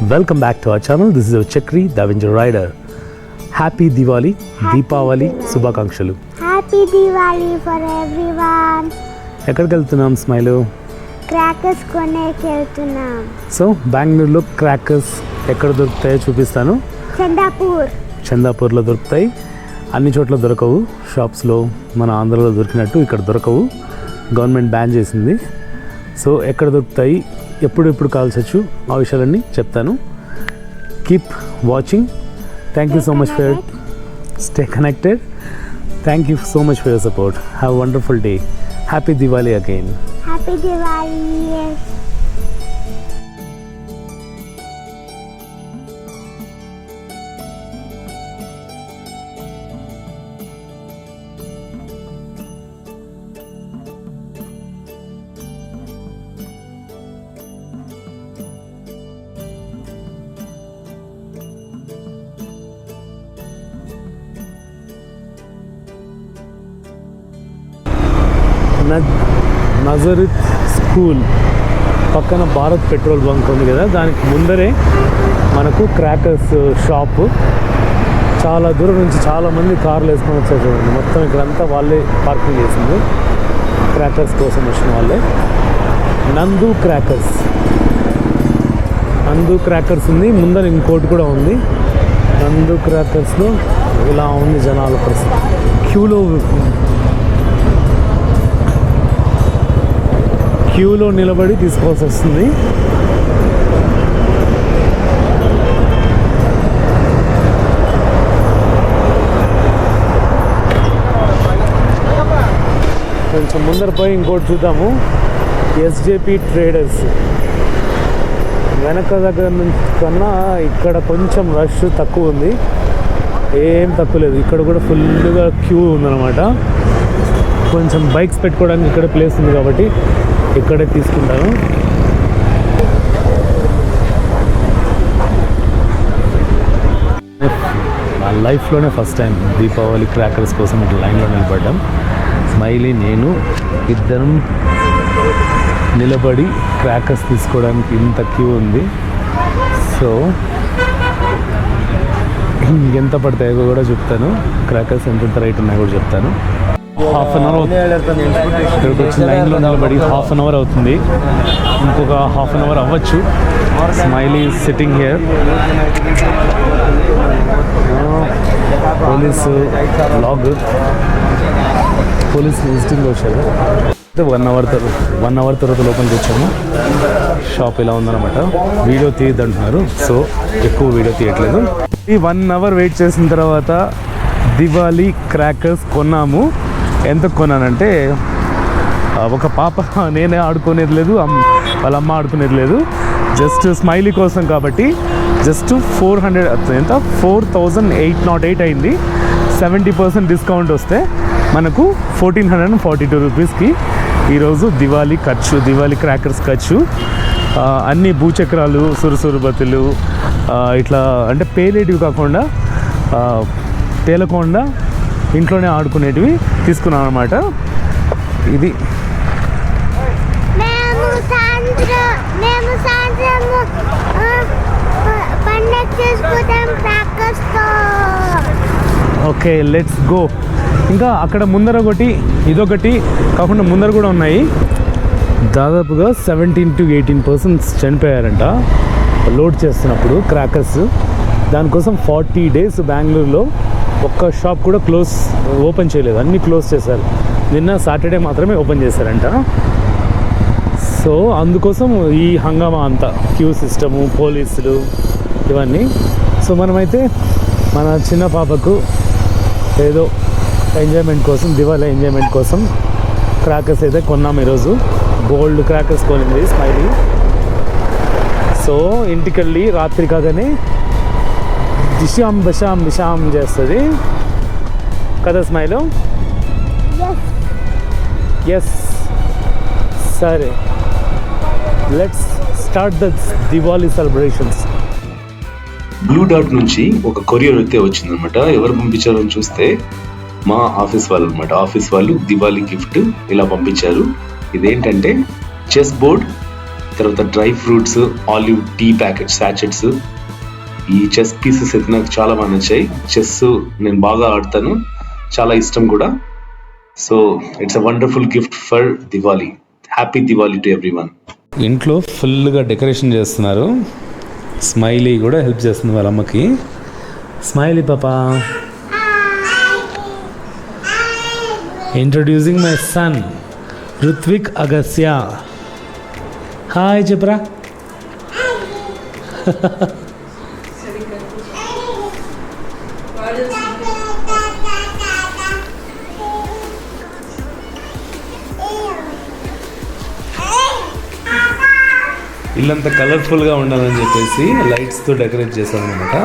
Welcome back to our channel. This is your Chakri, the Avenger Rider. Happy Diwali, Deepavali, Subhakankshulu. Happy Diwali for everyone. ఎక్కడికి వెళ్తున్నాం smile? Crackers కొనేకి వెళ్తున్నాం. So బెంగళూరులో crackers ఎక్కడ దొరుకుతాయో చూపిస్తాను. చందాపూర్లో దొరుకుతాయి. అన్ని చోట్ల దొరకవు. షాప్స్లో మన ఆంధ్రలో దొరికినట్టు ఇక్కడ దొరకవు. గవర్నమెంట్ బ్యాన్ చేసింది. సో ఎక్కడ దొరుకుతాయి, ఎప్పుడు కాల్చచ్చు, ఆ విషయాలన్నీ చెప్తాను. Keep watching. Thank you so much for stay connected. Thank you so much for your support. Have wonderful day. Happy Diwali again. Happy Diwali. Nazareth school పక్కన భారత్ పెట్రోల్ బంక్ ఉంది కదా, దానికి ముందరే మనకు క్రాకర్స్ షాపు. చాలా దూరం నుంచి చాలామంది కార్లు వేసుకొని వచ్చారు చూడండి. మొత్తం ఇక్కడంతా వాళ్ళే పార్కింగ్ చేసింది క్రాకర్స్ కోసం వచ్చిన వాళ్ళే. నందు క్రాకర్స్ ఉంది. ముందర ఇంకోటి కూడా ఉంది. నందు క్రాకర్స్లో ఇలా ఉంది జనాల పరిస్థితి. క్యూలో నిలబడి తీసుకోవాల్సి వస్తుంది. కొంచెం ముందర పోయి ఇంకోటి చూద్దాము. ఎస్జేపీ ట్రేడర్స్ వెనక దగ్గర నుంచి కన్నా ఇక్కడ కొంచెం రష్ తక్కువ ఉంది. ఏం తక్కువ లేదు. ఇక్కడ కూడా ఫుల్గా క్యూ ఉందన్నమాట. కొంచెం బైక్స్ పెట్టుకోవడానికి ఇక్కడ ప్లేస్ ఉంది కాబట్టి ఇక్కడే తీసుకుంటాను. నా లైఫ్లోనే ఫస్ట్ టైం దీపావళి క్రాకర్స్ కోసం ఇట్లా లైన్లో నిలబడ్డాం. స్మైలీ నేను ఇద్దరం నిలబడి క్రాకర్స్ తీసుకోవడానికి ఇంత క్యూ ఉంది. సో ఎంత పడతాయో కూడా చెప్తాను. క్రాకర్స్ ఎంత రేట్ ఉన్నాయో కూడా చెప్తాను. హాఫ్ అన్ అవర్ ఇక్కడికి వచ్చి లైన్లో నిలబడి హాఫ్ అన్ అవర్ అవుతుంది. ఇంకొక హాఫ్ అన్ అవర్ అవ్వచ్చు. Smiley sitting here. Police visiting వచ్చారు. 1 అవర్ తర్వాత లోపలికి వచ్చాము. షాప్ ఇలా ఉందన్నమాట. వీడియో తీయద్దంటున్నారు, సో ఎక్కువ వీడియో తీయట్లేదు. ఈ 1 అవర్ వెయిట్ చేసిన తర్వాత దివాళీ క్రాకర్స్ కొన్నాము. ఎంత కొన్నానంటే, ఒక పాప నేనే ఆడుకునేది లేదు, వాళ్ళ అమ్మ ఆడుకునేది లేదు. జస్ట్ స్మైలీ కోసం కాబట్టి జస్ట్ 4,808 అయింది. 70% డిస్కౌంట్ వస్తే మనకు 1,442 రూపీస్కి ఈరోజు దివాళీ క్రాకర్స్ ఖర్చు. అన్ని భూచక్రాలు, సురుసురుబతులు, ఇట్లా అంటే పేలేటివి కాకుండా తేలకుండా ఇంట్లోనే ఆడుకునేటివి తీసుకున్నాం అనమాట. ఇది ఓకే, లెట్స్ గో. ఇంకా అక్కడ ముందర ఒకటి, ఇదొకటి కాకుండా ముందర కూడా ఉన్నాయి. దాదాపుగా 17 to 18% చనిపోయారంట లోడ్ చేస్తున్నప్పుడు క్రాకర్స్. దానికోసం 40 days బెంగళూరులో ఒక్క షాప్ కూడా ఓపెన్ చేయలేదు. అన్నీ క్లోజ్ చేశారు. నిన్న సాటర్డే మాత్రమే ఓపెన్ చేశారంట. సో అందుకోసం ఈ హంగామా అంతా, క్యూ సిస్టము, పోలీసులు, ఇవన్నీ. సో మనమైతే మన చిన్న పాపకు ఏదో ఎంజాయ్మెంట్ కోసం, దివాళీ ఎంజాయ్మెంట్ కోసం క్రాకర్స్ అయితే కొన్నాం ఈరోజు. గోల్డ్ క్రాకర్స్ కొనింది స్మైలీ. సో ఇంటికెళ్ళి రాత్రి కాగానే బిషాం చేస్తుంది కదా స్మైల్? ఎస్. సరే, let's start the Diwali celebrations. Blue డాట్ నుంచి ఒక కొరియర్ అయితే వచ్చిందనమాట. ఎవరు పంపించారో చూస్తే మా ఆఫీస్ వాళ్ళు అనమాట. ఆఫీస్ వాళ్ళు దివాళీ గిఫ్ట్ ఇలా పంపించారు. ఇదేంటంటే చెస్ బోర్డ్ తర్వాత dry fruits, olive tea packets, sachets. ఈ చెస్ పీసెస్ అయితే నాకు చాలా బాగా నచ్చాయి. చెస్ నేను బాగా ఆడతాను, చాలా ఇష్టం కూడా. So it's a wonderful gift for Diwali. Happy Diwali to everyone. ఇంట్లో ఫుల్గా డెకరేషన్ చేస్తున్నారు. స్మైలీ కూడా హెల్ప్ చేస్తుంది వాళ్ళ అమ్మకి. స్మైలీ పాపా, introducing my son Ruthvik Agasya. Hi చెప్పరా. ఇల్లంతా కలర్ఫుల్గా ఉండాలని చెప్పేసి లైట్స్తో డెకరేట్ చేశాను అనమాట.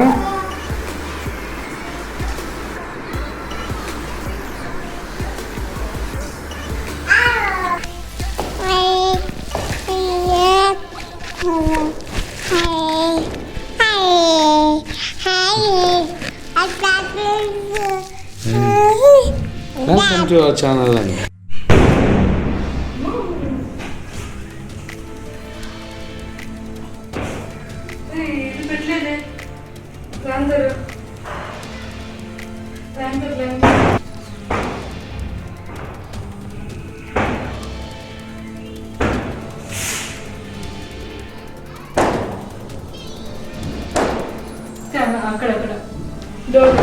వెల్కమ్ టు అవర్ ఛానల్ అని. అక్కడక్కడ డోర్